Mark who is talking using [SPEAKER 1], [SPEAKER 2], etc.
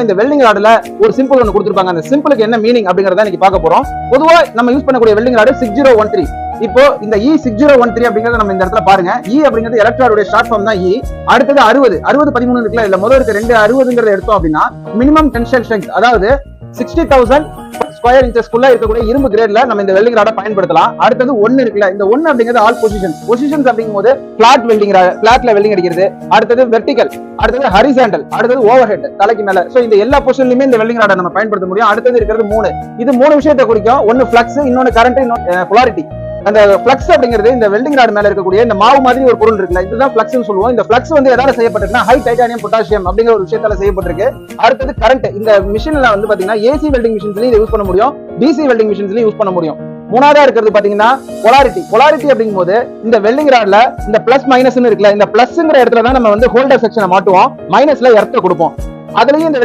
[SPEAKER 1] இந்த வெல்டிங் ராட்ல ஒரு சிம்பிள் ஒன்று கொடுத்துருப்பாங்க. அந்த சிம்பிளுக்கு என்ன மீனிங் அப்படிங்கறத இன்னைக்கு பார்க்க போறோம். பொதுவா நம்ம யூஸ் பண்ணக்கூடிய வெல்டிங் ராட் 6013. இப்போ இந்த E6013 அப்படிங்கறத நம்ம இந்த இடத்துல பாருங்க. E அப்படிங்கிறது எலக்ட்ராடுடைய ஷார்ட் ஃபார்ம் தான் E. அடுத்தது 60 13 இருக்குல்ல, இல்ல முதல்ல இருக்க 2 60ங்கிறத எடுத்தோம் அப்படின்னா மினிமம் டென்ஷன் ஸ்ட்ரென்த், அதாவது 60,000 ஸ்கொயர் இன்ச்சஸ்க்குள்ள இருக்கக்கூடிய இரும்பு கிரேட்ல நம்ம இந்த வெல்டிங் ராட பயன்படுத்தலாம். அடுத்தது 1 இருக்குல்ல, இந்த 1 அப்படிங்கிறது ஆல் பொசிஷன்ஸ் அப்படிங்கும்போது பிளாட் வெல்டிங், பிளாட்ல வெல்டிங் அடிக்கிறது, அடுத்தது வெர்டிகல், அடுத்தது ஹரிசாண்டல், அடுத்தது ஓவர் ஹெட், தலைக்கு மேல. சோ இந்த எல்லா பொசிஷன்லயுமே இந்த வெல்டிங் ராட நம்ம பயன்படுத்த முடியும். அடுத்தது இருக்கிறது 3. இது 3 விஷயத்தை குறிக்கும். ஒன்னு ஃப்ளக்ஸ், இன்னொன்னு கரண்ட், இன்னொன்னு போலாரிட்டி. அந்த ஃப்ளக்ஸ் அப்படிங்கிறது இந்த வெல்டிங் ராட் மேல இருக்கக்கூடிய இந்த மாவு மாதிரி ஒரு பொருள் இருக்குல்ல, இதுதான் ஃப்ளக்ஸ்னு சொல்லுவோம். இந்த ஃப்ளக்ஸ் வந்து எதால செய்யப்பட்டிருக்குன்னா ஹை டைட்டானியம் பொட்டாசியம் அப்படிங்கிற ஒரு விஷயத்தால செய்யப்பட்டிருக்கு. அடுத்தது கரண்ட். இந்த மிஷின்ல வந்து பாத்தீங்கன்னா ஏசி வெல்டிங் மிஷின்ஸ்லயும் இதை யூஸ் பண்ண முடியும், டிசி வெல்டிங் மிஷின்ஸ்லயும் யூஸ் பண்ண முடியும். மூணாவதா இருக்கிறது பாத்தீங்கன்னா போலாரிட்டி அப்படிங்கும்போது இந்த வெல்டிங் ராட்ல இந்த பிளஸ் மைனஸ் இருக்குல்ல, இந்த பிளஸ்ங்கிற இடத்துல தான் நம்ம வந்து ஹோல்டர் செக்ஷனை மாட்டுவோம், மைனஸ்ல எர்த்த கொடுப்போம். அதுலயும் இந்த